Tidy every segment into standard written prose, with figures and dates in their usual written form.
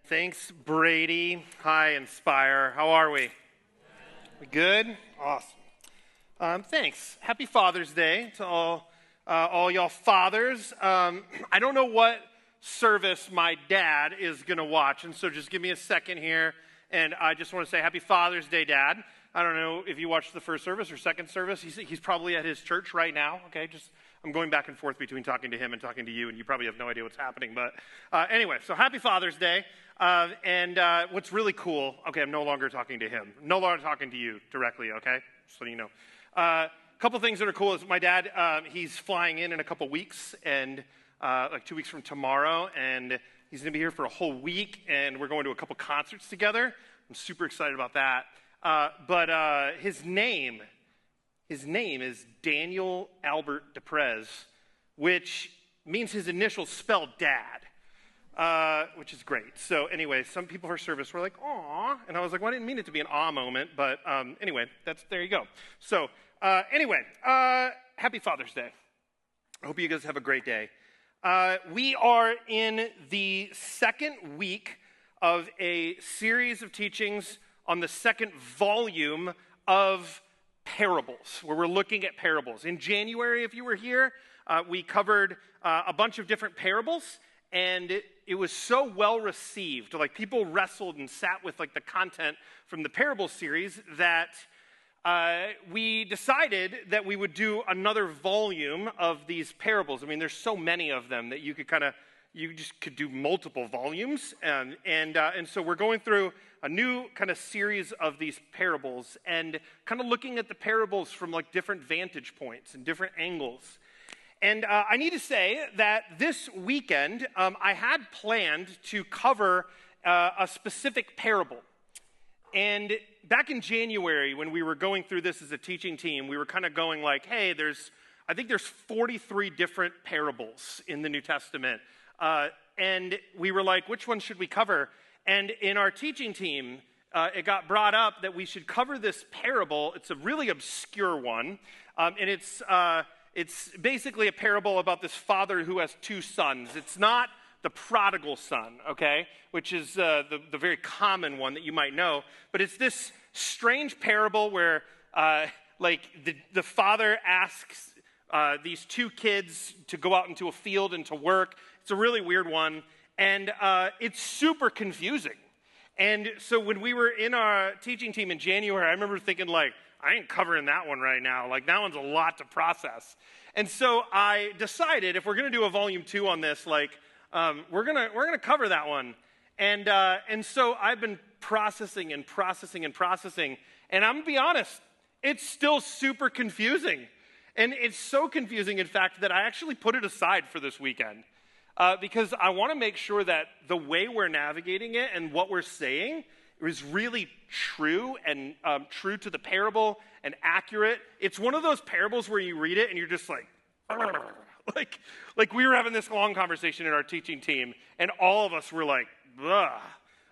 Thanks, Brady. Hi, Inspire. How are we? We good? Awesome. Thanks. Happy Father's Day to all y'all fathers. I don't know what service my dad is going to watch, and so just give me a second here, and I just want to say Happy Father's Day, Dad. I don't know if you watched the first service or second service. He's probably at his church right now, okay? I'm going back and forth between talking to him and talking to you, and you probably have no idea what's happening. But anyway, so Happy Father's Day. And what's really cool, okay, I'm no longer talking to him. No longer talking to you directly, okay? Just so you know. A couple things that are cool is my dad, he's flying in a couple weeks, and like 2 weeks from tomorrow, and he's going to be here for a whole week, and we're going to a couple concerts together. I'm super excited about that. But his name is Daniel Albert DePrez, which means his initials spell dad, which is great. So anyway, some people for service were like, "Aw," and I was like, well, I didn't mean it to be an aw moment, but anyway, there you go. So anyway, Happy Father's Day. I hope you guys have a great day. We are in the second week of a series of teachings on the second volume of parables, where we're looking at parables. In January, if you were here, we covered a bunch of different parables, and it was so well received. Like, people wrestled and sat with like the content from the parable series that we decided that we would do another volume of these parables. I mean, there's so many of them that you just could do multiple volumes, and so we're going through a new kind of series of these parables and kind of looking at the parables from like different vantage points and different angles. And I need to say that this weekend, I had planned to cover a specific parable. And back in January, when we were going through this as a teaching team, we were kind of going like, hey, I think there's 43 different parables in the New Testament. And we were like, which one should we cover? And in our teaching team, it got brought up that we should cover this parable. It's a really obscure one. And it's basically a parable about this father who has two sons. It's not the prodigal son, okay, which is the very common one that you might know. But it's this strange parable where the father asks these two kids to go out into a field and to work. It's a really weird one, and it's super confusing. And so when we were in our teaching team in January, I remember thinking, like, I ain't covering that one right now. Like, that one's a lot to process. And so I decided if we're going to do a volume 2 on this, like, we're gonna cover that one. And so I've been processing, and I'm going to be honest, it's still super confusing. And it's so confusing, in fact, that I actually put it aside for this weekend. Because I want to make sure that the way we're navigating it and what we're saying is really true and true to the parable and accurate. It's one of those parables where you read it and you're just like, like we were having this long conversation in our teaching team, and all of us were like, ugh.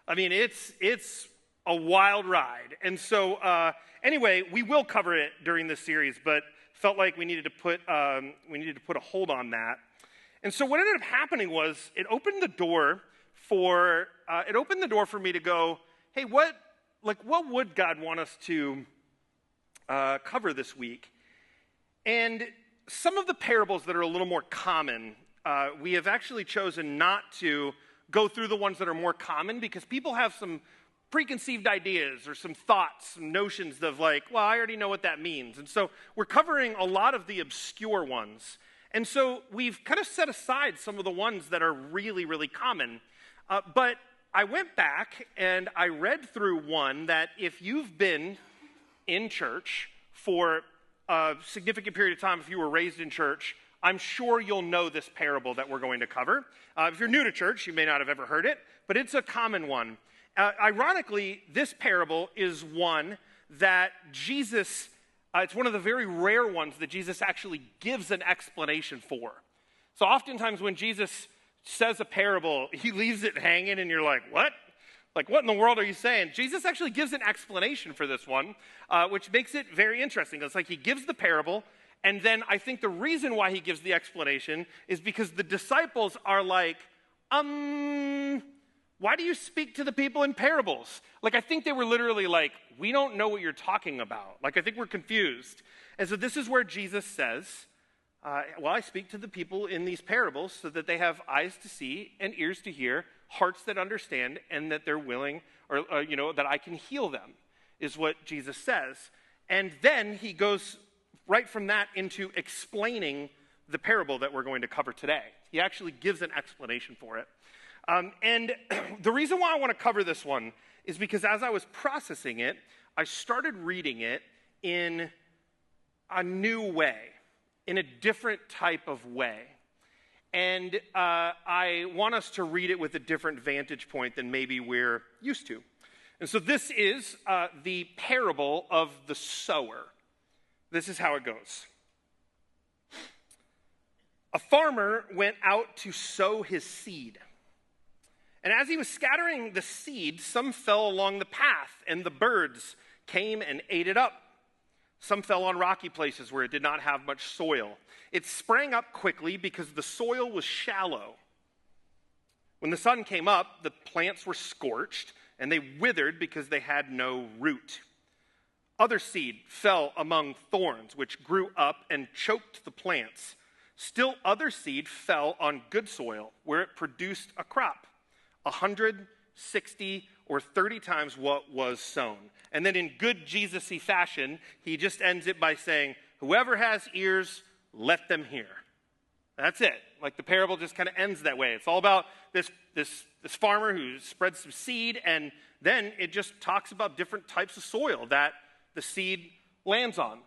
I mean, it's a wild ride. And so anyway, we will cover it during this series, but felt like we needed to put a hold on that. And so what ended up happening was it opened the door for me to go, hey, what would God want us to cover this week? And some of the parables that are a little more common, we have actually chosen not to go through the ones that are more common, because people have some preconceived ideas or some thoughts, some notions of like, well, I already know what that means. And so we're covering a lot of the obscure ones. And so we've kind of set aside some of the ones that are really, really common. But I went back and I read through one that if you've been in church for a significant period of time, if you were raised in church, I'm sure you'll know this parable that we're going to cover. If you're new to church, you may not have ever heard it, but it's a common one. Ironically, this parable is one that Jesus it's one of the very rare ones that Jesus actually gives an explanation for. So oftentimes when Jesus says a parable, he leaves it hanging and you're like, what? Like, what in the world are you saying? Jesus actually gives an explanation for this one, which makes it very interesting. It's like he gives the parable, and then I think the reason why he gives the explanation is because the disciples are like, why do you speak to the people in parables? Like, I think they were literally like, we don't know what you're talking about. Like, I think we're confused. And so this is where Jesus says, well, I speak to the people in these parables so that they have eyes to see and ears to hear, hearts that understand, and that they're willing, or that I can heal them, is what Jesus says. And then he goes right from that into explaining the parable that we're going to cover today. He actually gives an explanation for it. And the reason why I want to cover this one is because as I was processing it, I started reading it in a new way, in a different type of way. And I want us to read it with a different vantage point than maybe we're used to. And so this is the parable of the sower. This is how it goes. A farmer went out to sow his seed. And as he was scattering the seed, some fell along the path, and the birds came and ate it up. Some fell on rocky places where it did not have much soil. It sprang up quickly because the soil was shallow. When the sun came up, the plants were scorched, and they withered because they had no root. Other seed fell among thorns, which grew up and choked the plants. Still other seed fell on good soil, where it produced a crop, 100, 60, or 30 times what was sown. And then in good Jesus-y fashion, he just ends it by saying, whoever has ears, let them hear. That's it. Like the parable just kind of ends that way. It's all about this farmer who spreads some seed, and then it just talks about different types of soil that the seed lands on.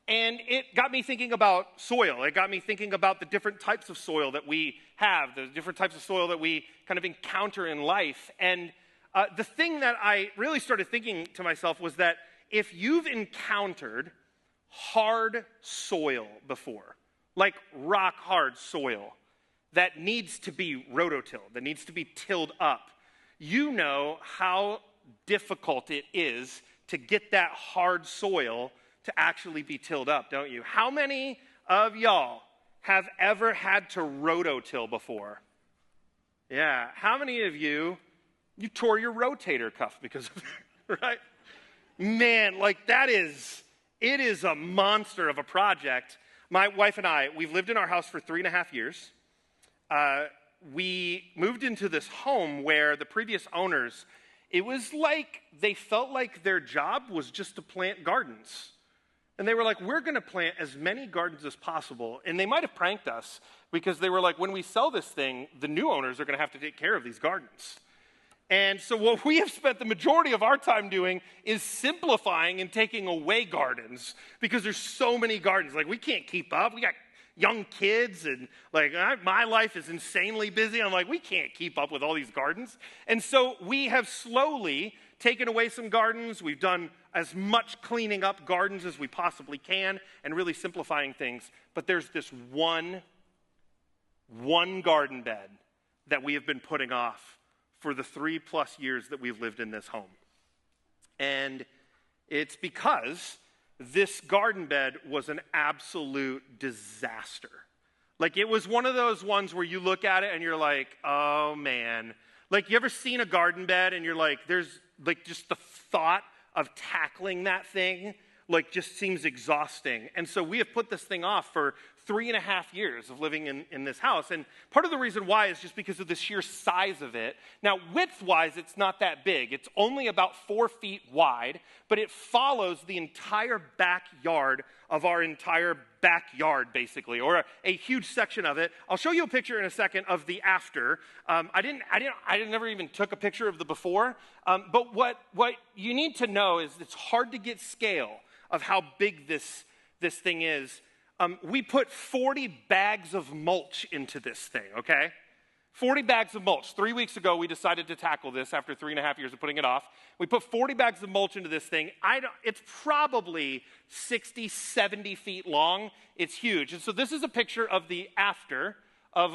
And it got me thinking about soil. It got me thinking about the different types of soil that we have, the different types of soil that we kind of encounter in life. And the thing that I really started thinking to myself was that if you've encountered hard soil before, like rock hard soil that needs to be rototilled, that needs to be tilled up, you know how difficult it is to get that hard soil to actually be tilled up, don't you? How many of y'all have ever had to rototill before? Yeah. How many of you tore your rotator cuff because of it, right? Man, like it is a monster of a project. My wife and I, we've lived in our house for 3.5 years. We moved into this home where the previous owners, it was like they felt like their job was just to plant gardens. And they were like, we're going to plant as many gardens as possible. And they might have pranked us because they were like, when we sell this thing, the new owners are going to have to take care of these gardens. And so what we have spent the majority of our time doing is simplifying and taking away gardens because there's so many gardens. Like, we can't keep up. We got young kids, and like my life is insanely busy. I'm like, we can't keep up with all these gardens. And so we have slowly taken away some gardens. We've done as much cleaning up gardens as we possibly can and really simplifying things. But there's this one garden bed that we have been putting off for the 3+ years that we've lived in this home. And it's because this garden bed was an absolute disaster. Like, it was one of those ones where you look at it and you're like, oh man. Like, you ever seen a garden bed and you're like, there's like just the thought of tackling that thing like just seems exhausting. And so we have put this thing off for 3.5 years of living in this house. And part of the reason why is just because of the sheer size of it. Now, width-wise, it's not that big. It's only about 4 feet wide, but it follows the entire backyard of our entire backyard, basically, or a huge section of it. I'll show you a picture in a second of the after. I never even took a picture of the before. But what you need to know is it's hard to get scale of how big this thing is. We put 40 bags of mulch into this thing, okay? 40 bags of mulch. 3 weeks ago, we decided to tackle this after 3.5 years of putting it off. We put 40 bags of mulch into this thing. It's probably 60, 70 feet long. It's huge. And so this is a picture of the after of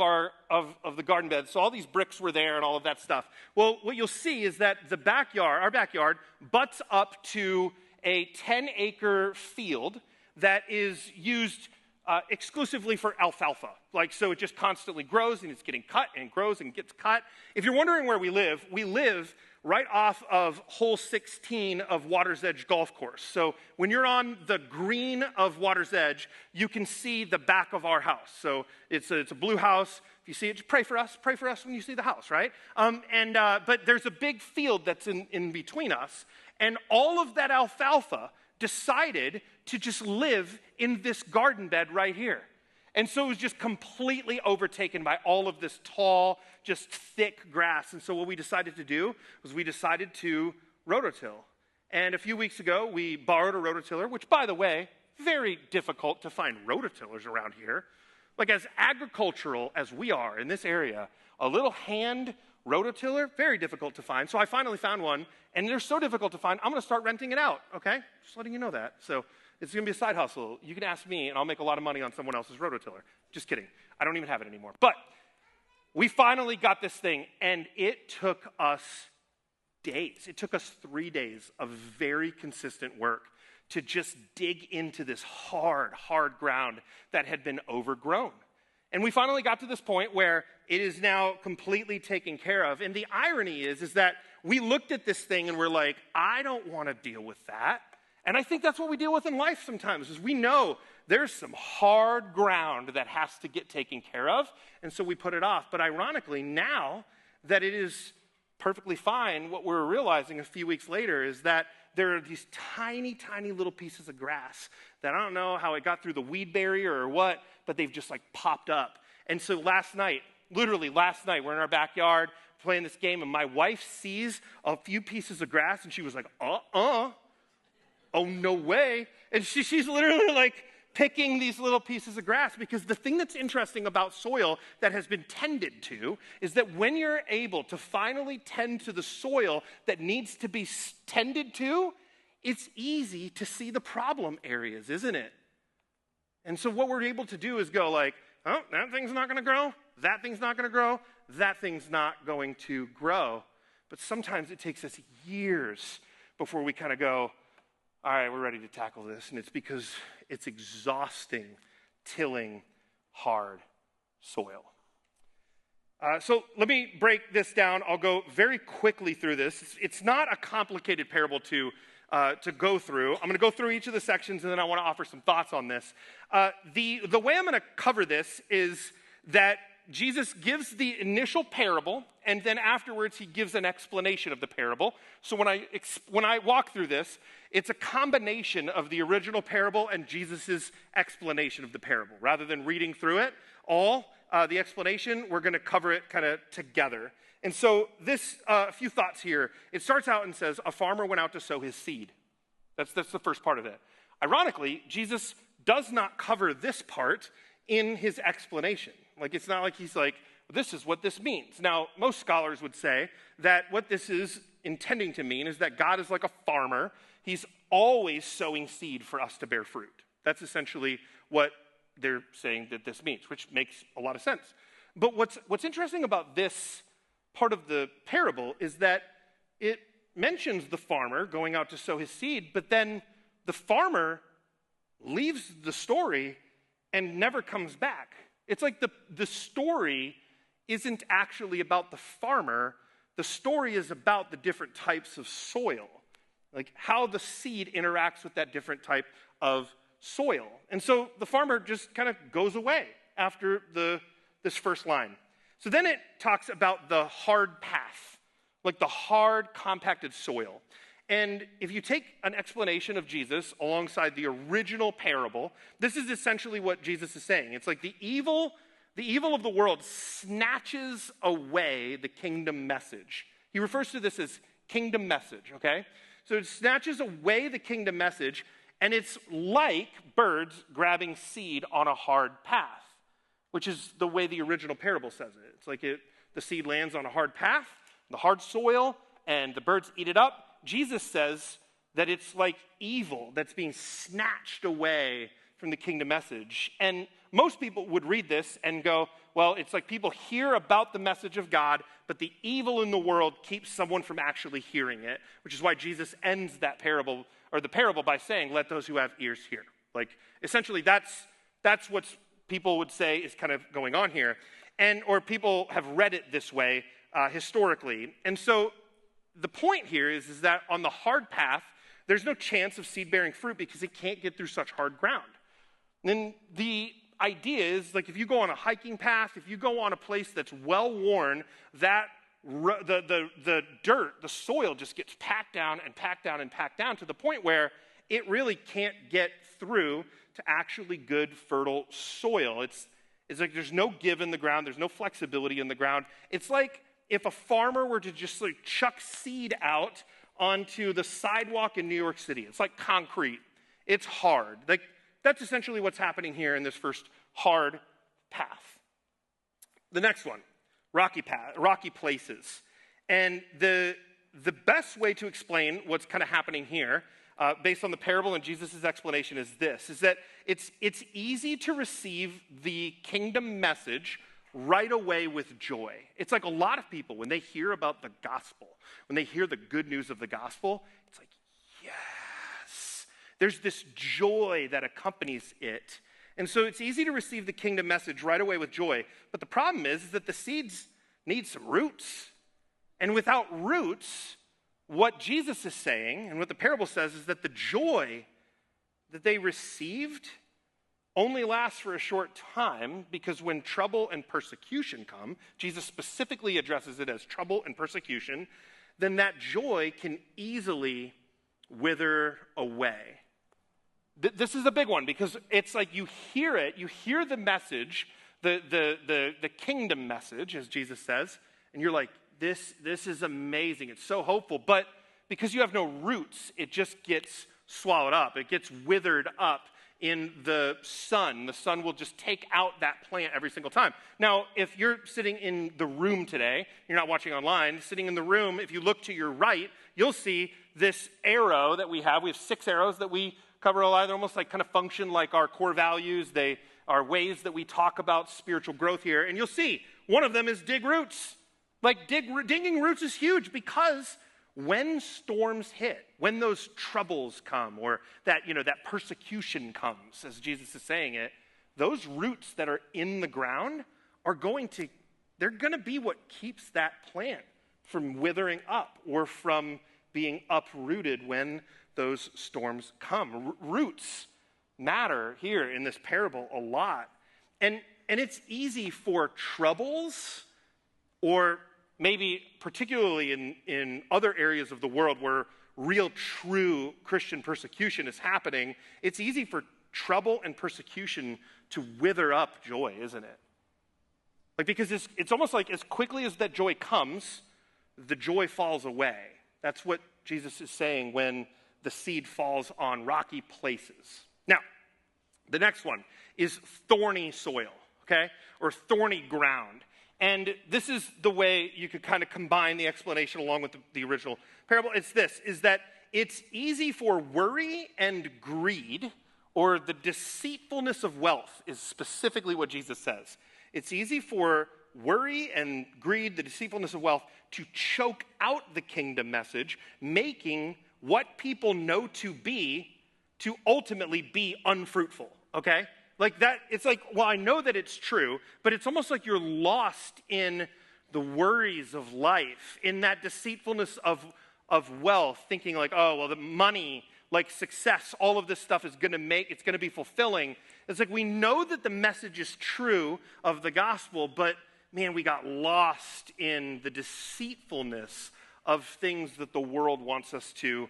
the garden bed. So all these bricks were there and all of that stuff. Well, what you'll see is that our backyard, butts up to a 10-acre field that is used exclusively for alfalfa. Like, so it just constantly grows and it's getting cut and grows and gets cut. If you're wondering where we live right off of hole 16 of Water's Edge Golf Course. So when you're on the green of Water's Edge, you can see the back of our house. So it's a blue house. If you see it, just pray for us when you see the house, right? But there's a big field that's in between us, and all of that alfalfa decided to just live in this garden bed right here. And so it was just completely overtaken by all of this tall, just thick grass. And so what we decided to do was we decided to rototill. And a few weeks ago, we borrowed a rototiller, which, by the way, very difficult to find rototillers around here. Like, as agricultural as we are in this area, a little hand rototiller, very difficult to find. So I finally found one, and they're so difficult to find, I'm going to start renting it out, okay? Just letting you know that. So it's going to be a side hustle. You can ask me, and I'll make a lot of money on someone else's rototiller. Just kidding. I don't even have it anymore. But we finally got this thing, and it took us days. It took us 3 days of very consistent work to just dig into this hard ground that had been overgrown. And we finally got to this point where it is now completely taken care of. And the irony is that we looked at this thing and we're like, I don't want to deal with that. And I think that's what we deal with in life sometimes, is we know there's some hard ground that has to get taken care of, and so we put it off. But ironically, now that it is perfectly fine, what we're realizing a few weeks later is that there are these tiny little pieces of grass that I don't know how it got through the weed barrier or what, but they've just like popped up. And so literally last night, we're in our backyard playing this game, and my wife sees a few pieces of grass, and she was like, oh, no way. And she's literally like picking these little pieces of grass, because the thing that's interesting about soil that has been tended to is that when you're able to finally tend to the soil that needs to be tended to, it's easy to see the problem areas, isn't it? And so what we're able to do is go like, oh, that thing's not going to grow, that thing's not going to grow, that thing's not going to grow. But sometimes it takes us years before we kind of go, all right, we're ready to tackle this. And it's because it's exhausting tilling hard soil. So let me break this down. I'll go very quickly through this. It's not a complicated parable to go through. I'm going to go through each of the sections, and then I want to offer some thoughts on this. The way I'm going to cover this is that Jesus gives the initial parable, and then afterwards he gives an explanation of the parable. So when I walk through this, it's a combination of the original parable and Jesus' explanation of the parable. Rather than reading through it all, the explanation, we're going to cover it kind of together. And so this, a few thoughts here. It starts out and says, a farmer went out to sow his seed. That's the first part of it. Ironically, Jesus does not cover this part in his explanation. Like, it's not like he's like, this is what this means. Now, most scholars would say that what this is intending to mean is that God is like a farmer. He's always sowing seed for us to bear fruit. That's essentially what they're saying that this means, which makes a lot of sense. But what's interesting about this part of the parable is that it mentions the farmer going out to sow his seed, but then the farmer leaves the story and never comes back. It's like the story isn't actually about the farmer. The story is about the different types of soil, like how the seed interacts with that different type of soil. And so the farmer just kind of goes away after this first line. So then it talks about the hard path, like the hard, compacted soil. And if you take an explanation of Jesus alongside the original parable, this is essentially what Jesus is saying. It's like the evil of the world snatches away the kingdom message. He refers to this as kingdom message, okay? So it snatches away the kingdom message, and it's like birds grabbing seed on a hard path, which is the way the original parable says it. It's like the seed lands on a hard path, the hard soil, and the birds eat it up. Jesus says that it's like evil that's being snatched away from the kingdom message. And most people would read this and go, well, it's like people hear about the message of God, but the evil in the world keeps someone from actually hearing it, which is why Jesus ends that parable, or the parable, by saying, let those who have ears hear. Like, essentially, that's That's what people would say is kind of going on here. Or people have read it this way historically. And so the point here is that on the hard path, there's no chance of seed bearing fruit because it can't get through such hard ground. And the idea is, like, if you go on a hiking path, if you go on a place that's well worn, that the dirt, the soil just gets packed down and packed down and packed down to the point where it really can't get through to actually good, fertile soil. It's like there's no give in the ground. There's no flexibility in the ground. It's like if a farmer were to just like chuck seed out onto the sidewalk in New York City. It's like concrete. It's hard. Like, that's essentially what's happening here in this first hard path. The next one, rocky places. And the best way to explain what's kind of happening here, based on the parable and Jesus' explanation, is this, is that it's easy to receive the kingdom message right away with joy. It's like a lot of people, when they hear about the gospel, when they hear the good news of the gospel, it's like, yes. There's this joy that accompanies it. And so it's easy to receive the kingdom message right away with joy. But the problem is that the seeds need some roots. And without roots, what Jesus is saying and what the parable says is that the joy that they received only lasts for a short time, because when trouble and persecution come, Jesus specifically addresses it as trouble and persecution, then that joy can easily wither away. This is a big one, because it's like you hear it, you hear the message, the kingdom message, as Jesus says, and you're like, this is amazing, it's so hopeful, but because you have no roots, it just gets swallowed up, it gets withered up in the sun. The sun will just take out that plant every single time. Now, if you're sitting in the room today, you're not watching online, sitting in the room, if you look to your right, you'll see this arrow that we have. We have 6 arrows that we cover a lot. They're almost like kind of function like our core values. They are ways that we talk about spiritual growth here. And you'll see one of them is dig roots. Like digging roots is huge, because when storms hit, when those troubles come, or that persecution comes, as Jesus is saying it, those roots that are in the ground they're going to be what keeps that plant from withering up or from being uprooted when those storms come. Roots matter here in this parable a lot. And it's easy for troubles, or maybe particularly in other areas of the world where real, true Christian persecution is happening, it's easy for trouble and persecution to wither up joy, isn't it? Like, because it's almost like as quickly as that joy comes, the joy falls away. That's what Jesus is saying when the seed falls on rocky places. Now, the next one is thorny soil, okay? Or thorny ground. And this is the way you could kind of combine the explanation along with the original parable. It's this, is that it's easy for worry and greed, or the deceitfulness of wealth is specifically what Jesus says. It's easy for worry and greed, the deceitfulness of wealth, to choke out the kingdom message, making what people know to ultimately be unfruitful, okay? Like that, it's like, well, I know that it's true, but it's almost like you're lost in the worries of life, in that deceitfulness of wealth, thinking like, oh, well, the money, like success, all of this stuff it's going to be fulfilling. It's like we know that the message is true of the gospel, but man, we got lost in the deceitfulness of things that the world wants us to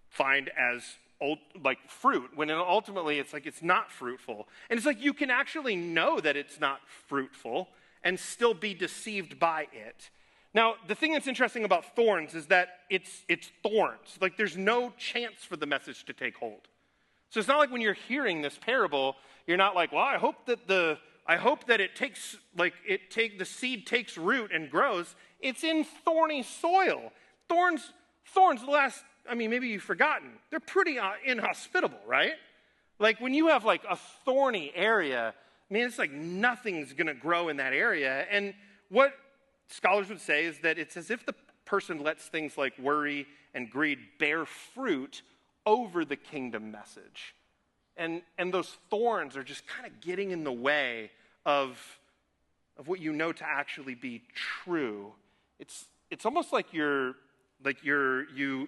find as like fruit, when ultimately it's like it's not fruitful. And it's like you can actually know that it's not fruitful and still be deceived by it. Now, the thing that's interesting about thorns is that it's thorns. Like, there's no chance for the message to take hold. So it's not like when you're hearing this parable, you're not like, well, I hope that the seed takes root and grows. It's in thorny soil. Thorns, maybe you've forgotten, they're pretty inhospitable, right? Like when you have like a thorny area, it's like nothing's going to grow in that area. And what scholars would say is that it's as if the person lets things like worry and greed bear fruit over the kingdom message. And those thorns are just kind of getting in the way of what you know to actually be true. It's almost like you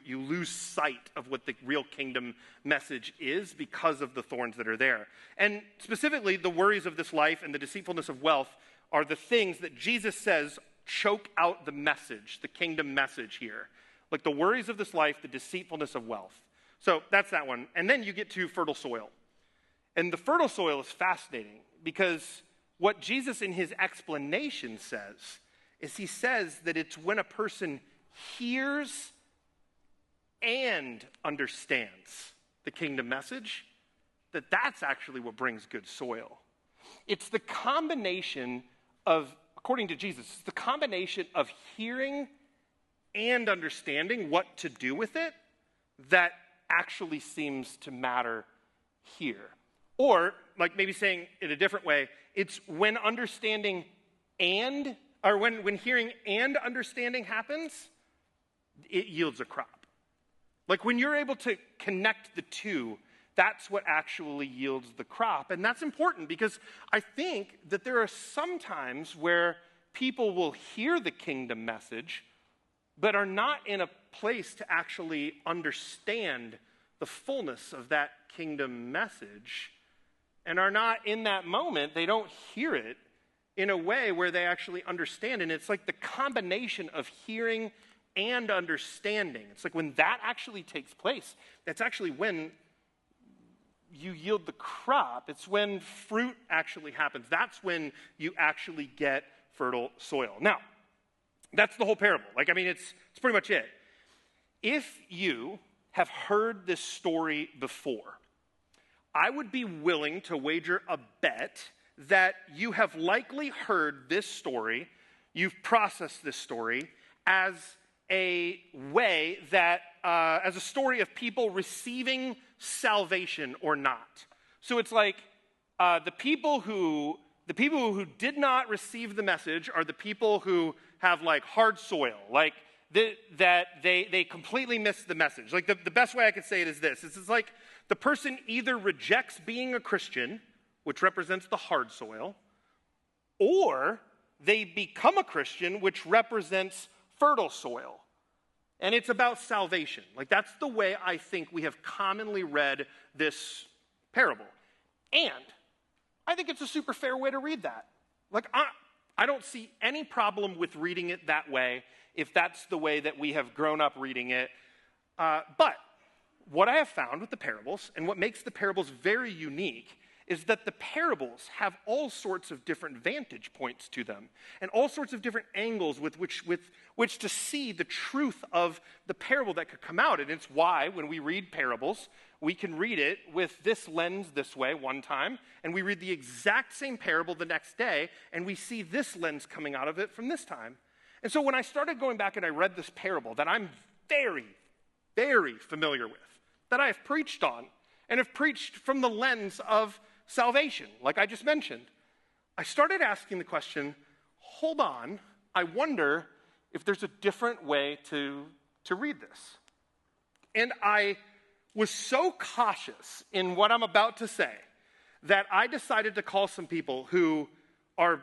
lose sight of what the real kingdom message is because of the thorns that are there. And specifically, the worries of this life and the deceitfulness of wealth are the things that Jesus says choke out the message, the kingdom message here. Like the worries of this life, the deceitfulness of wealth. So that's that one. And then you get to fertile soil. And the fertile soil is fascinating because what Jesus in his explanation says is he says that it's when a person hears and understands the kingdom message, that's actually what brings good soil. It's the combination of, according to Jesus, it's the combination of hearing and understanding what to do with it that actually seems to matter here. Or, like maybe saying it a different way, it's when understanding when hearing and understanding happens, it yields a crop. Like when you're able to connect the two, that's what actually yields the crop. And that's important because I think that there are some times where people will hear the kingdom message, but are not in a place to actually understand the fullness of that kingdom message, and are not in that moment, they don't hear it in a way where they actually understand. And it's like the combination of hearing and understanding. It's like when that actually takes place, that's actually when you yield the crop. It's when fruit actually happens. That's when you actually get fertile soil. Now, that's the whole parable. It's pretty much it. If you have heard this story before, I would be willing to wager a bet that you have likely heard this story, you've processed this story as a way that, as a story of people receiving salvation or not. So it's like the people who did not receive the message are the people who have like hard soil, like that they completely missed the message. Like the best way I could say it is this: it's like the person either rejects being a Christian, which represents the hard soil, or they become a Christian, which represents fertile soil. And it's about salvation. Like that's the way I think we have commonly read this parable. And I think it's a super fair way to read that. Like I don't see any problem with reading it that way if that's the way that we have grown up reading it. But what I have found with the parables, and what makes the parables very unique, is that the parables have all sorts of different vantage points to them, and all sorts of different angles with which to see the truth of the parable that could come out. And it's why when we read parables, we can read it with this lens this way one time, and we read the exact same parable the next day, and we see this lens coming out of it from this time. And so when I started going back and I read this parable that I'm very, very familiar with, that I have preached on, and have preached from the lens of salvation, like I just mentioned, I started asking the question, hold on, I wonder if there's a different way to read this. And I was so cautious in what I'm about to say that I decided to call some people who are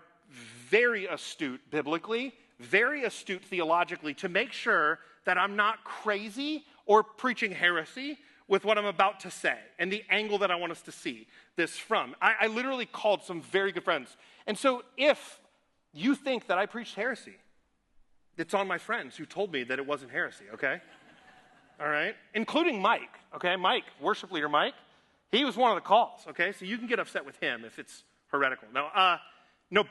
very astute biblically, very astute theologically, to make sure that I'm not crazy or preaching heresy with what I'm about to say and the angle that I want us to see this from. I literally called some very good friends. And so if you think that I preached heresy, it's on my friends who told me that it wasn't heresy, okay? All right? Including Mike, okay? Mike, worship leader Mike, he was one of the calls, okay? So you can get upset with him if it's heretical. No,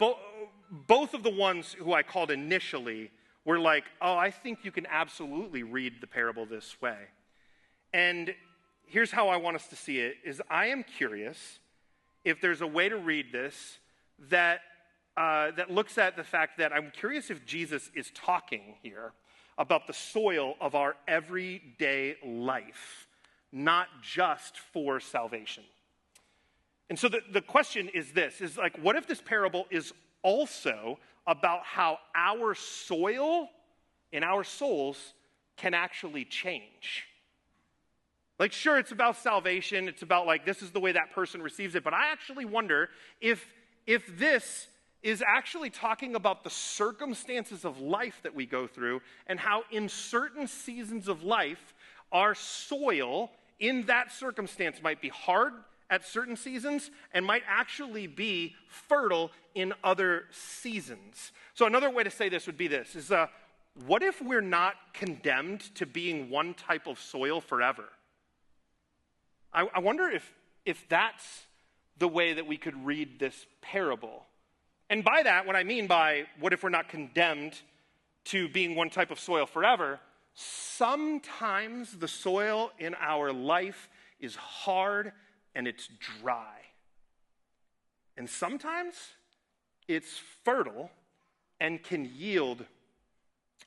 both of the ones who I called initially were like, oh, I think you can absolutely read the parable this way. And here's how I want us to see it, is I am curious if there's a way to read this that looks at the fact that I'm curious if Jesus is talking here about the soil of our everyday life, not just for salvation. And so the question is this, is like, what if this parable is also about how our soil in our souls can actually change? Like, sure, it's about salvation. It's about, like, this is the way that person receives it. But I actually wonder if this is actually talking about the circumstances of life that we go through and how in certain seasons of life, our soil in that circumstance might be hard at certain seasons and might actually be fertile in other seasons. So another way to say this would be this, is what if we're not condemned to being one type of soil forever? I wonder if that's the way that we could read this parable. And by that, what I mean by what if we're not condemned to being one type of soil forever, sometimes the soil in our life is hard and it's dry. And sometimes it's fertile and can yield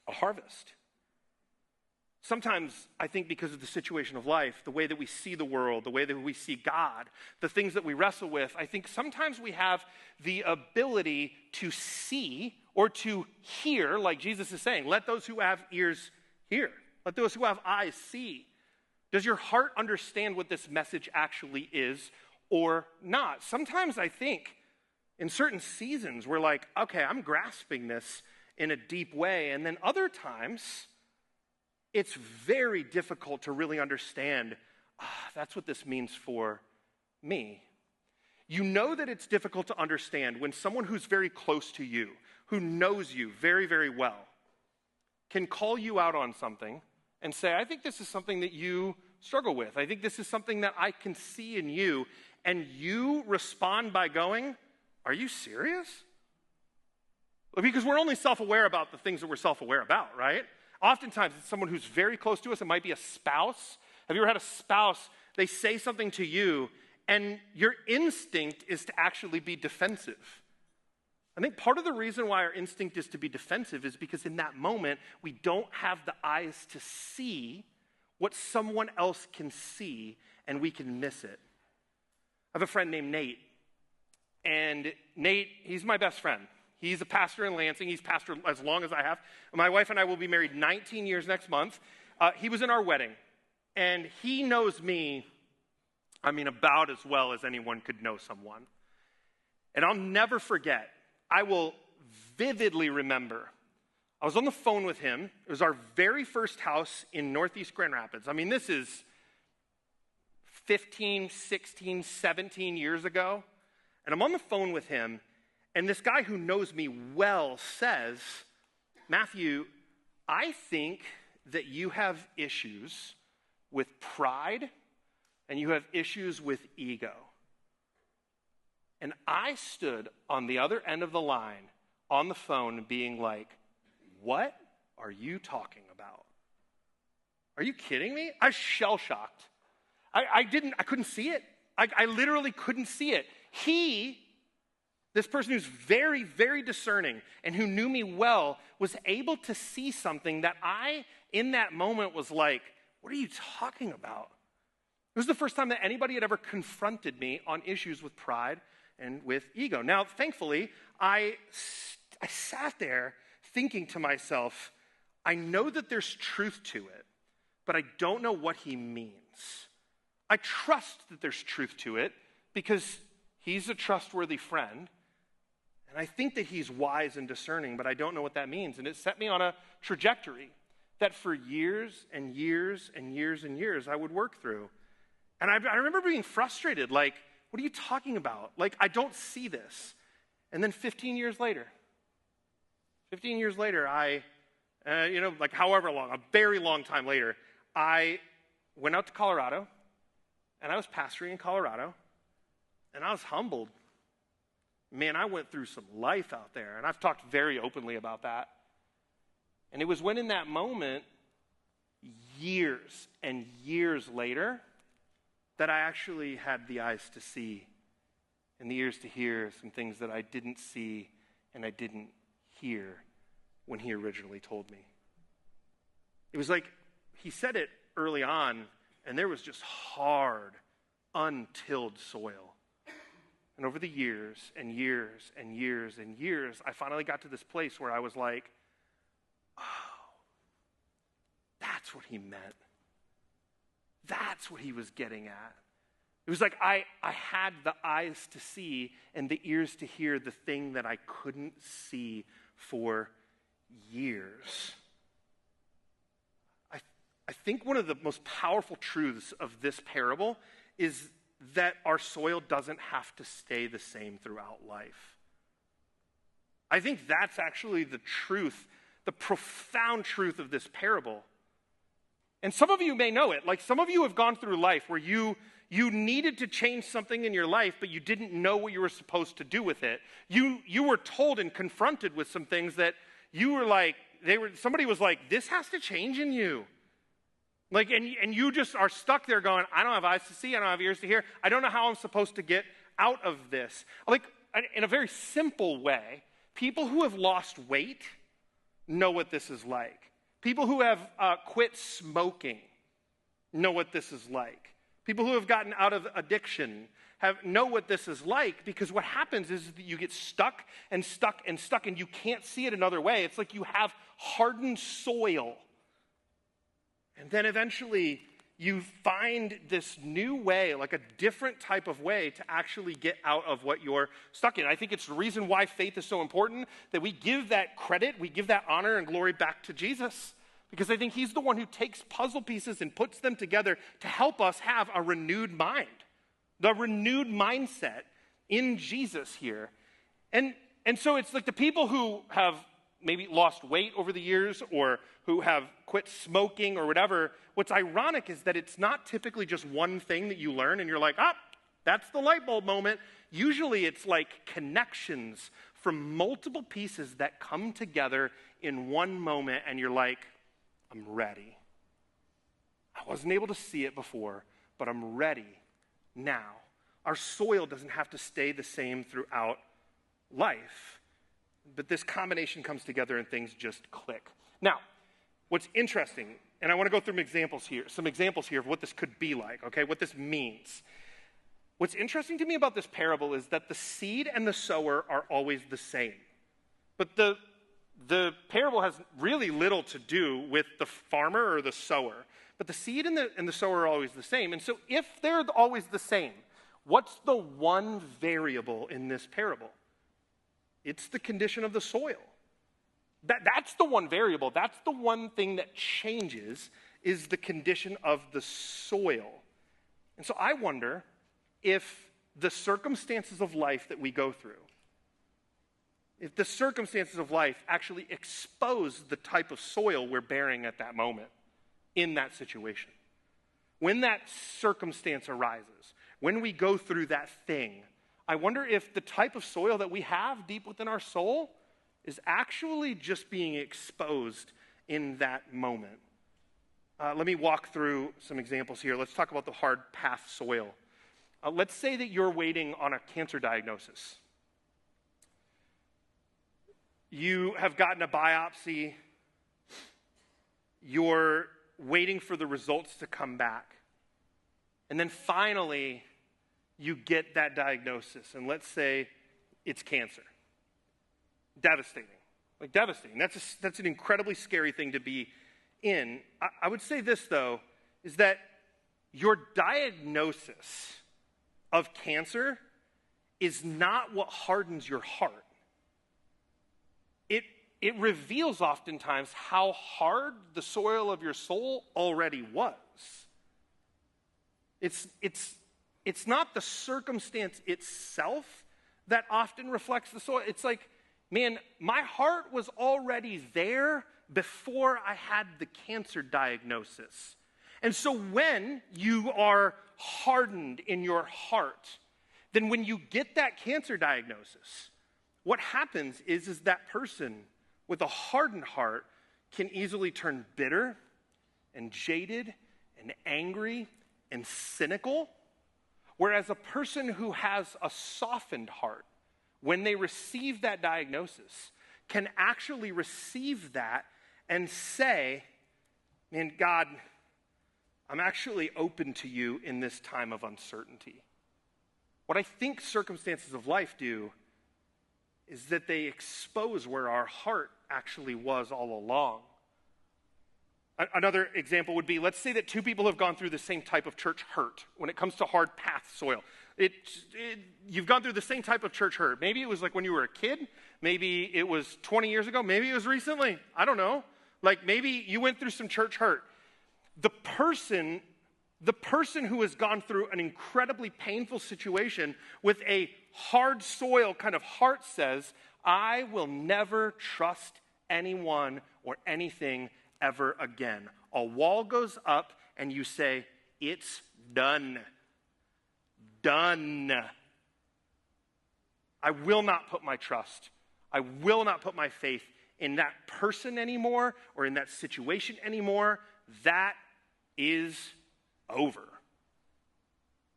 a harvest. Sometimes, I think because of the situation of life, the way that we see the world, the way that we see God, the things that we wrestle with, I think sometimes we have the ability to see or to hear, like Jesus is saying, let those who have ears hear. Let those who have eyes see. Does your heart understand what this message actually is or not? Sometimes I think in certain seasons we're like, okay, I'm grasping this in a deep way. And then other times, it's very difficult to really understand, that's what this means for me. You know that it's difficult to understand when someone who's very close to you, who knows you very, very well, can call you out on something and say, I think this is something that you struggle with. I think this is something that I can see in you. And you respond by going, are you serious? Because we're only self-aware about the things that we're self-aware about, right? Oftentimes, it's someone who's very close to us. It might be a spouse. Have you ever had a spouse, they say something to you, and your instinct is to actually be defensive? I think part of the reason why our instinct is to be defensive is because in that moment, we don't have the eyes to see what someone else can see, and we can miss it. I have a friend named Nate, and Nate, he's my best friend. He's a pastor in Lansing. He's pastored as long as I have. My wife and I will be married 19 years next month. He was in our wedding, and he knows me, about as well as anyone could know someone. And I'll never forget, I will vividly remember, I was on the phone with him. It was our very first house in Northeast Grand Rapids. This is 15, 16, 17 years ago. And I'm on the phone with him, and this guy who knows me well says, Matthew, I think that you have issues with pride and you have issues with ego. And I stood on the other end of the line on the phone being like, what are you talking about? Are you kidding me? I was shell-shocked. I couldn't see it. I literally couldn't see it. This person who's very, very discerning and who knew me well was able to see something that I, in that moment, was like, what are you talking about? It was the first time that anybody had ever confronted me on issues with pride and with ego. Now, thankfully, I sat there thinking to myself, I know that there's truth to it, but I don't know what he means. I trust that there's truth to it because he's a trustworthy friend. And I think that he's wise and discerning, but I don't know what that means. And it set me on a trajectory that for years and years and years and years I would work through. And I remember being frustrated, like, what are you talking about? Like, I don't see this. And then 15 years later, I, however long, a very long time later, I went out to Colorado, and I was pastoring in Colorado, and I was humbled. Man, I went through some life out there, and I've talked very openly about that. And it was when in that moment, years and years later, that I actually had the eyes to see and the ears to hear some things that I didn't see and I didn't hear when he originally told me. It was like he said it early on, and there was just hard, untilled soil. And over the years and years and years and years, I finally got to this place where I was like, oh, that's what he meant. That's what he was getting at. It was like, I had the eyes to see and the ears to hear the thing that I couldn't see for years. I think one of the most powerful truths of this parable is that our soil doesn't have to stay the same throughout life. I think that's actually the truth, the profound truth of this parable. And some of you may know it. Like some of you have gone through life where you needed to change something in your life, but you didn't know what you were supposed to do with it. You were told and confronted with some things that you were like, somebody was like, this has to change in you. Like, and you just are stuck there going, I don't have eyes to see, I don't have ears to hear, I don't know how I'm supposed to get out of this. Like, in a very simple way, people who have lost weight know what this is like. People who have quit smoking know what this is like. People who have gotten out of addiction know what this is like, because what happens is that you get stuck and stuck and stuck and you can't see it another way. It's like you have hardened soil. And then eventually you find this new way, like a different type of way to actually get out of what you're stuck in. I think it's the reason why faith is so important, that we give that credit, we give that honor and glory back to Jesus. Because I think he's the one who takes puzzle pieces and puts them together to help us have a renewed mind. The renewed mindset in Jesus here. And so it's like the people who have maybe lost weight over the years or who have quit smoking or whatever, what's ironic is that it's not typically just one thing that you learn and you're like, that's the light bulb moment. Usually it's like connections from multiple pieces that come together in one moment and you're like, I'm ready. I wasn't able to see it before, but I'm ready now. Our soil doesn't have to stay the same throughout life. But this combination comes together and things just click. Now, what's interesting, and I want to go through some examples here of what this could be like, okay, what this means. What's interesting to me about this parable is that the seed and the sower are always the same. But the parable has really little to do with the farmer or the sower. But the seed and the sower are always the same. And so if they're always the same, what's the one variable in this parable? It's the condition of the soil. That's the one variable. That's the one thing that changes, is the condition of the soil. And so I wonder if the circumstances of life that we go through, if the circumstances of life actually expose the type of soil we're bearing at that moment in that situation. When that circumstance arises, when we go through that thing, I wonder if the type of soil that we have deep within our soul is actually just being exposed in that moment. Let me walk through some examples here. Let's talk about the hard path soil. Let's say that you're waiting on a cancer diagnosis. You have gotten a biopsy. You're waiting for the results to come back. And then finally, you get that diagnosis, and let's say it's cancer. Devastating. Like devastating. That's an incredibly scary thing to be in. I would say this, though, is that your diagnosis of cancer is not what hardens your heart. It reveals oftentimes how hard the soil of your soul already was. It's not the circumstance itself that often reflects the soil. It's like, man, my heart was already there before I had the cancer diagnosis. And so when you are hardened in your heart, then when you get that cancer diagnosis, what happens is that person with a hardened heart can easily turn bitter and jaded and angry and cynical. Whereas a person who has a softened heart, when they receive that diagnosis, can actually receive that and say, man, God, I'm actually open to you in this time of uncertainty. What I think circumstances of life do is that they expose where our heart actually was all along. Another example would be, let's say that two people have gone through the same type of church hurt when it comes to hard path soil. You've gone through the same type of church hurt. Maybe it was like when you were a kid. Maybe it was 20 years ago. Maybe it was recently. I don't know. Like maybe you went through some church hurt. The person who has gone through an incredibly painful situation with a hard soil kind of heart says, I will never trust anyone or anything ever again. A wall goes up and you say, it's done. Done. I will not put my trust. I will not put my faith in that person anymore or in that situation anymore. That is over.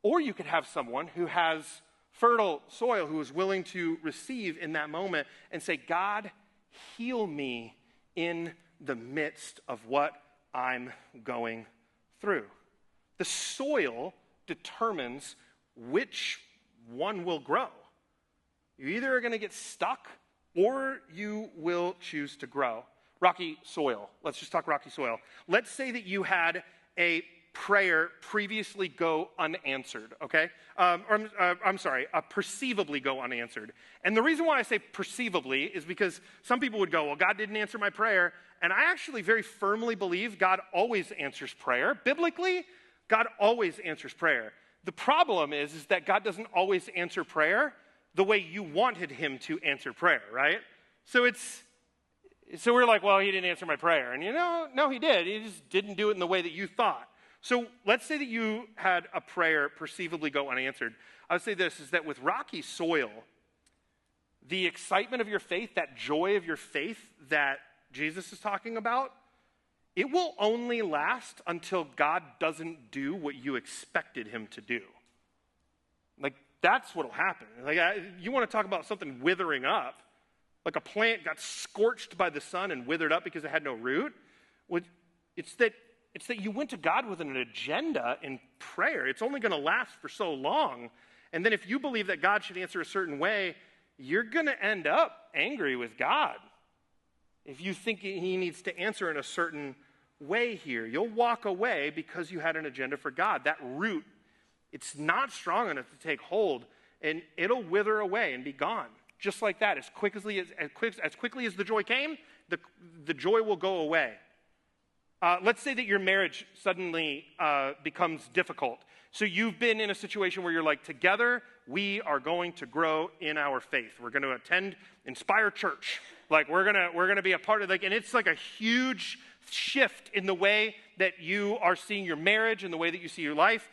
Or you could have someone who has fertile soil, who is willing to receive in that moment and say, God, heal me in the midst of what I'm going through. The soil determines which one will grow. You either are going to get stuck or you will choose to grow. Rocky soil. Let's just talk rocky soil. Let's say that you had a prayer previously go unanswered, okay? Perceivably go unanswered. And the reason why I say perceivably is because some people would go, well, God didn't answer my prayer. And I actually very firmly believe God always answers prayer. Biblically, God always answers prayer. The problem is that God doesn't always answer prayer the way you wanted him to answer prayer, right? So we're like, well, he didn't answer my prayer. And no, he did. He just didn't do it in the way that you thought. So let's say that you had a prayer perceivably go unanswered. I would say this, is that with rocky soil, the excitement of your faith, that joy of your faith that Jesus is talking about, it will only last until God doesn't do what you expected him to do. Like, that's what will happen. Like, you want to talk about something withering up, like a plant got scorched by the sun and withered up because it had no root. It's that you went to God with an agenda in prayer. It's only going to last for so long. And then if you believe that God should answer a certain way, you're going to end up angry with God. If you think he needs to answer in a certain way here, you'll walk away because you had an agenda for God. That root, it's not strong enough to take hold, and it'll wither away and be gone. Just like that, as quickly as the joy came, the joy will go away. Let's say that your marriage suddenly becomes difficult. So you've been in a situation where you're like, together, we are going to grow in our faith. We're going to attend Inspire Church. Like, we're gonna be a part of, like, and it's like a huge shift in the way that you are seeing your marriage and the way that you see your life.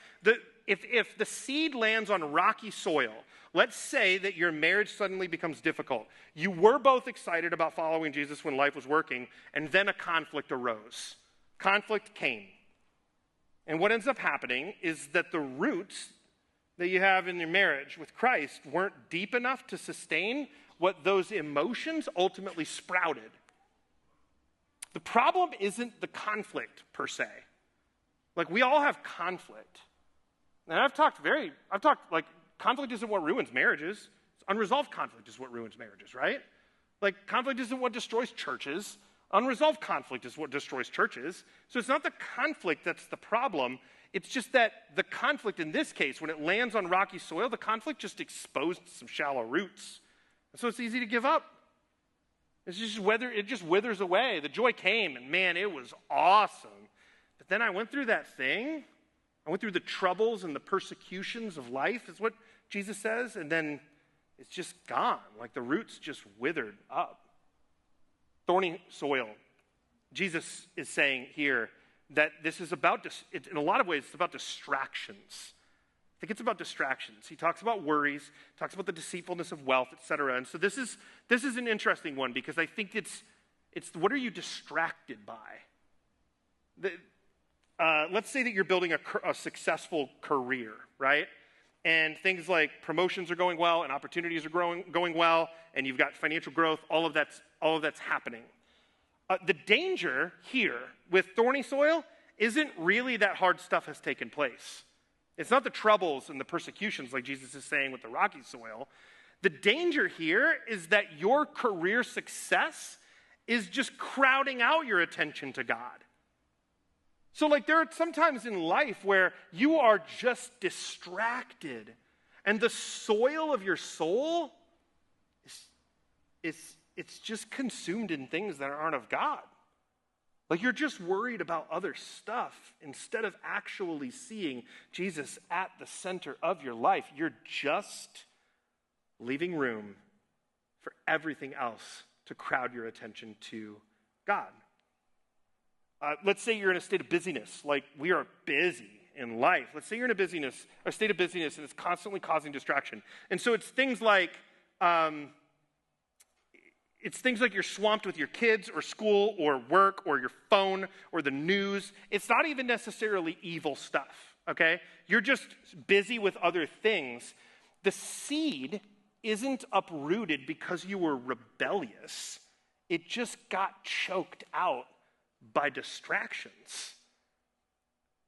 If the seed lands on rocky soil, let's say that your marriage suddenly becomes difficult. You were both excited about following Jesus when life was working, and then a conflict arose. Conflict came. And what ends up happening is that the roots that you have in your marriage with Christ weren't deep enough to sustain what those emotions ultimately sprouted. The problem isn't the conflict per se. Like, we all have conflict. And I've talked like, conflict isn't what ruins marriages. Unresolved conflict is what ruins marriages, right? Like, conflict isn't what destroys churches. Unresolved conflict is what destroys churches. So it's not the conflict that's the problem. It's just that the conflict in this case, when it lands on rocky soil, the conflict just exposed some shallow roots. And so it's easy to give up. It just withers away. The joy came, and man, it was awesome. But then I went through that thing. I went through the troubles and the persecutions of life, is what Jesus says, and then it's just gone. Like, the roots just withered up. Thorny soil. Jesus is saying here that this is in a lot of ways, it's about distractions. I think it's about distractions. He talks about worries, talks about the deceitfulness of wealth, etc. And so this is an interesting one, because I think it's what are you distracted by? Let's say that you're building a successful career, right? And things like promotions are going well, and opportunities are going well, and you've got financial growth. All of that's happening. The danger here with thorny soil isn't really that hard stuff has taken place. It's not the troubles and the persecutions like Jesus is saying with the rocky soil. The danger here is that your career success is just crowding out your attention to God. So like there are some times in life where you are just distracted and the soil of your soul it's just consumed in things that aren't of God. Like you're just worried about other stuff instead of actually seeing Jesus at the center of your life. You're just leaving room for everything else to crowd your attention to God. Let's say you're in a state of busyness, like we are busy in life. Let's say you're in a state of busyness and it's constantly causing distraction. And so it's things like you're swamped with your kids or school or work or your phone or the news. It's not even necessarily evil stuff, okay? You're just busy with other things. The seed isn't uprooted because you were rebellious. It just got choked out by distractions.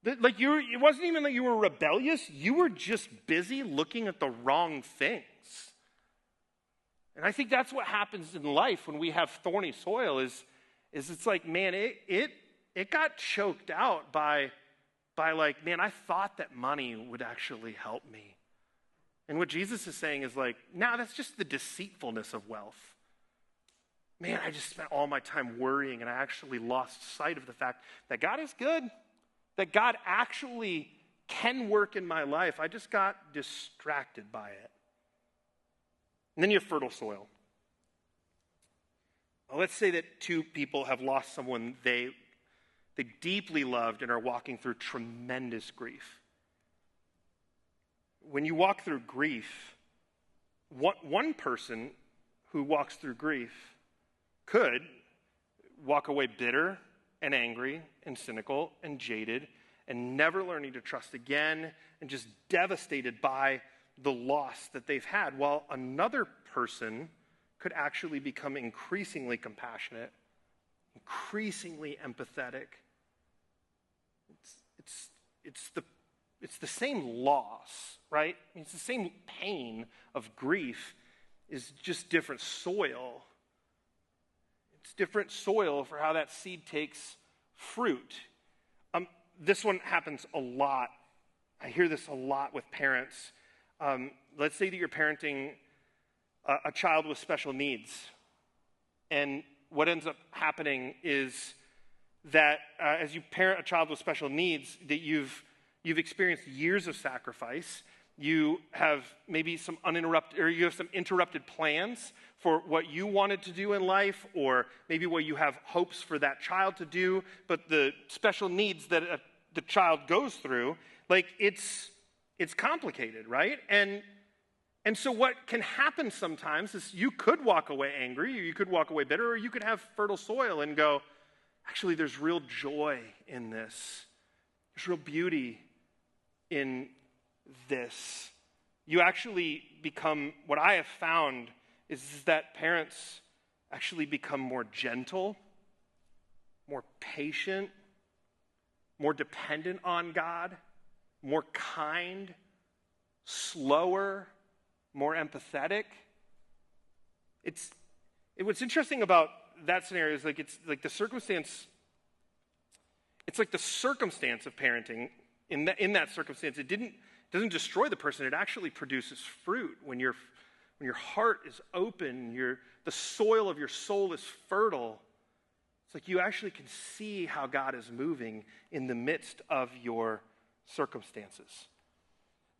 It wasn't even that you were rebellious. You were just busy looking at the wrong things. And I think that's what happens in life when we have thorny soil is it's like, man, it got choked out by like, man, I thought that money would actually help me. And what Jesus is saying is like, nah, that's just the deceitfulness of wealth. Man, I just spent all my time worrying and I actually lost sight of the fact that God is good, that God actually can work in my life. I just got distracted by it. And then you have fertile soil. Well, let's say that two people have lost someone they deeply loved and are walking through tremendous grief. When you walk through grief, one person who walks through grief could walk away bitter and angry and cynical and jaded and never learning to trust again and just devastated by the loss that they've had, while another person could actually become increasingly compassionate, increasingly empathetic. It's the same loss, right? It's the same pain of grief, is just different soil. It's different soil for how that seed takes fruit. This one happens a lot. I hear this a lot with parents. Let's say that you're parenting a child with special needs. And what ends up happening is that as you parent a child with special needs, that you've experienced years of sacrifice. You have maybe some interrupted plans for what you wanted to do in life, or maybe what you have hopes for that child to do, but the special needs that the child goes through, like it's complicated, right? And so what can happen sometimes is you could walk away angry, or you could walk away bitter, or you could have fertile soil and go, actually, there's real joy in this. There's real beauty in this. You actually become, what I have found is that parents actually become more gentle, more patient, more dependent on God, more kind, slower, more empathetic. What's interesting about that scenario is it's like the circumstance of parenting. In that circumstance, it doesn't destroy the person. It actually produces fruit when your heart is open, the soil of your soul is fertile. It's like you actually can see how God is moving in the midst of your circumstances.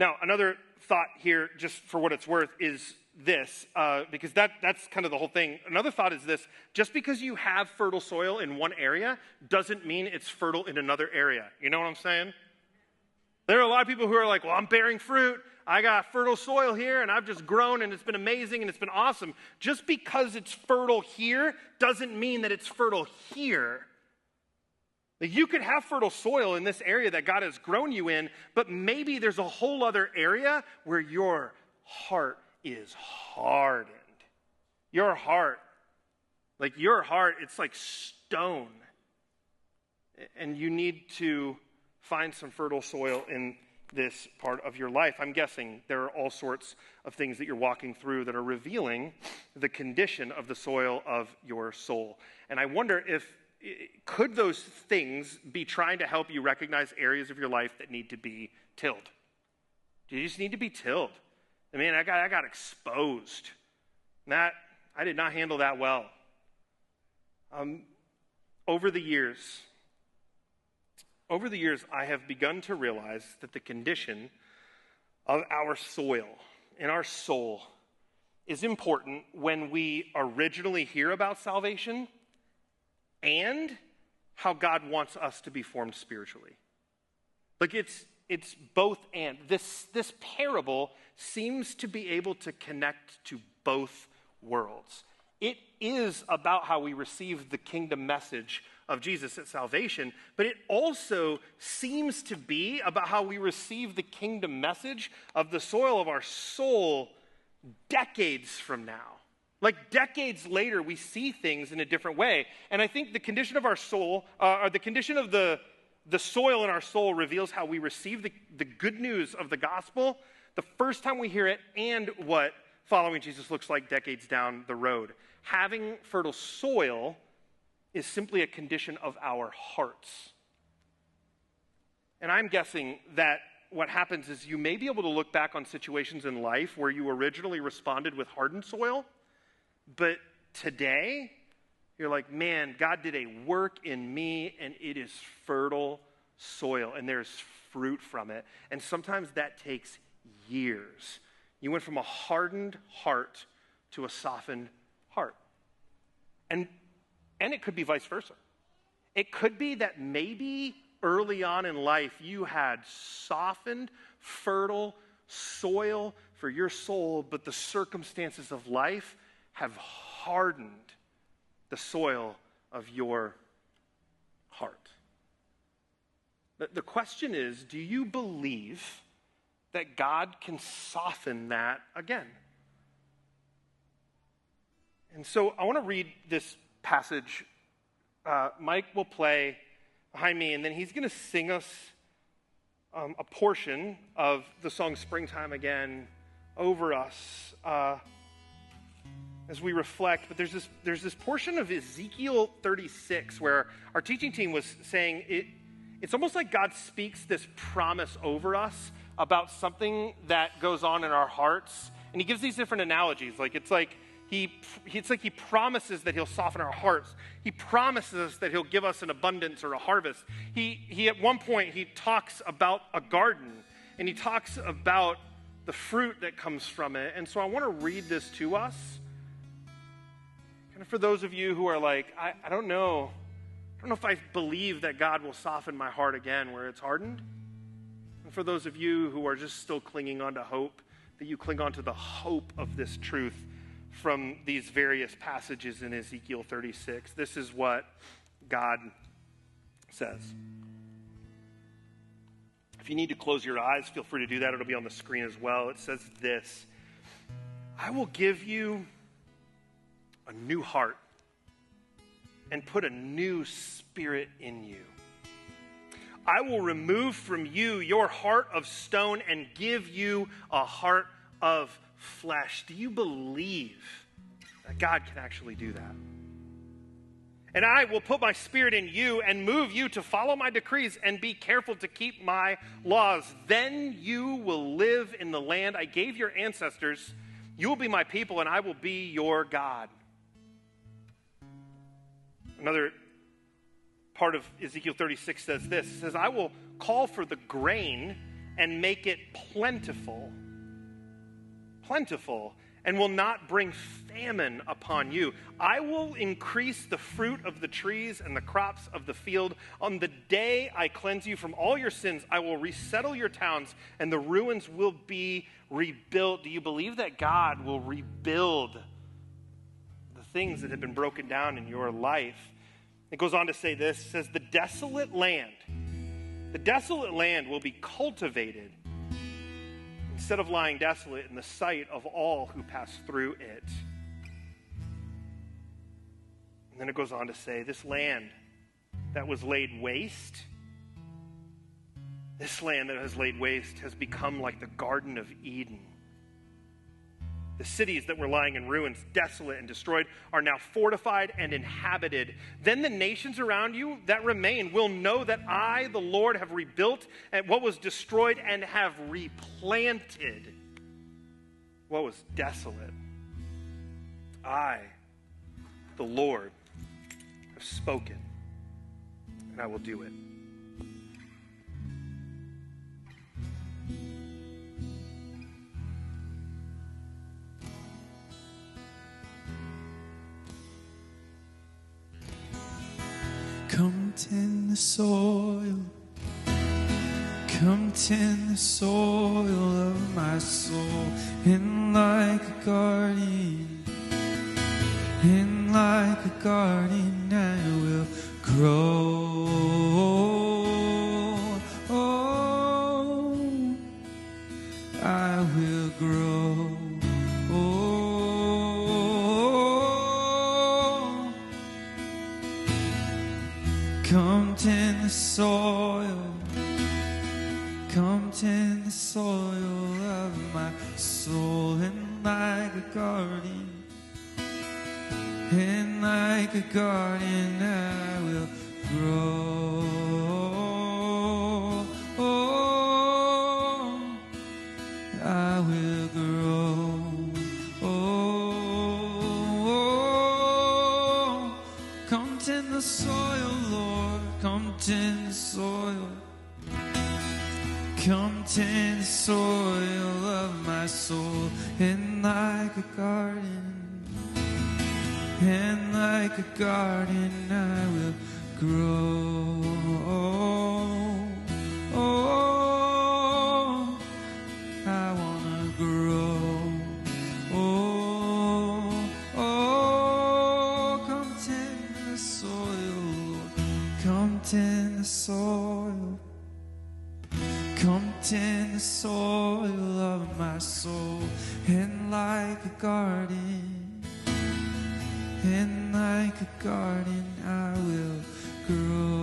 Now, another thought here, just for what it's worth, is this, because that's kind of the whole thing. Another thought is this: just because you have fertile soil in one area doesn't mean it's fertile in another area. You know what I'm saying? There are a lot of people who are like, well, I'm bearing fruit. I got fertile soil here, and I've just grown, and it's been amazing, and it's been awesome. Just because it's fertile here doesn't mean that it's fertile here. Like, you could have fertile soil in this area that God has grown you in, but maybe there's a whole other area where your heart is hardened. Your heart, it's like stone. And you need to find some fertile soil in this part of your life. I'm guessing there are all sorts of things that you're walking through that are revealing the condition of the soil of your soul. And I wonder if could those things be trying to help you recognize areas of your life that need to be tilled? Do you just need to be tilled? I mean, I got exposed. I did not handle that well. Over the years, I have begun to realize that the condition of our soil and our soul is important when we originally hear about salvation and how God wants us to be formed spiritually. Like it's both and. This parable seems to be able to connect to both worlds. It is about how we receive the kingdom message of Jesus at salvation, but it also seems to be about how we receive the kingdom message of the soil of our soul decades from now. Like decades later, we see things in a different way. And I think the condition of our soul, or the condition of the soil in our soul reveals how we receive the good news of the gospel the first time we hear it and what following Jesus looks like decades down the road. Having fertile soil is simply a condition of our hearts. And I'm guessing that what happens is you may be able to look back on situations in life where you originally responded with hardened soil, but today you're like, man, God did a work in me and it is fertile soil and there's fruit from it. And sometimes that takes years. You went from a hardened heart to a softened heart. And it could be vice versa. It could be that maybe early on in life you had softened, fertile soil for your soul, but the circumstances of life have hardened the soil of your heart. The question is, do you believe that God can soften that again? And so I want to read this passage. Mike will play behind me, and then he's going to sing us a portion of the song Springtime Again over us as we reflect. But there's this portion of Ezekiel 36 where our teaching team was saying it's almost like God speaks this promise over us about something that goes on in our hearts. And he gives these different analogies. It's like he promises that he'll soften our hearts. He promises that he'll give us an abundance or a harvest. He at one point, he talks about a garden, and he talks about the fruit that comes from it. And so I want to read this to us. Kind of for those of you who are like, I don't know if I believe that God will soften my heart again where it's hardened. And for those of you who are just still clinging on to hope, that you cling on to the hope of this truth from these various passages in Ezekiel 36. This is what God says. If you need to close your eyes, feel free to do that. It'll be on the screen as well. It says this: I will give you a new heart and put a new spirit in you. I will remove from you your heart of stone and give you a heart of flesh. Do you believe that God can actually do that? And I will put my spirit in you and move you to follow my decrees and be careful to keep my laws. Then you will live in the land I gave your ancestors. You will be my people and I will be your God. Another part of Ezekiel 36 says this. It says, I will call for the grain and make it plentiful, and will not bring famine upon you. I will increase the fruit of the trees and the crops of the field. On the day I cleanse you from all your sins, I will resettle your towns, and the ruins will be rebuilt. Do you believe that God will rebuild the things that have been broken down in your life? It goes on to say this. It says, the desolate land will be cultivated instead of lying desolate in the sight of all who pass through it. And then it goes on to say, this land that was laid waste, has become like the Garden of Eden. The cities that were lying in ruins, desolate and destroyed, are now fortified and inhabited. Then the nations around you that remain will know that I, the Lord, have rebuilt what was destroyed and have replanted what was desolate. I, the Lord, have spoken, and I will do it. Come tend the soil, come tend the soil of my soul, and like a garden, I will grow. Oh, I will grow. Come tend the soil, come tend the soil of my soul, and like a garden, I will grow. Oh, I will grow. Oh, come tend the soil, Lord, come tend the soil. Come tend the soil of my soul, and like a garden, I will grow. Oh, I wanna grow. Oh, come tend the soil, Lord. Come tend the soil. Come tend the soil of my soul, and like a garden, I will grow.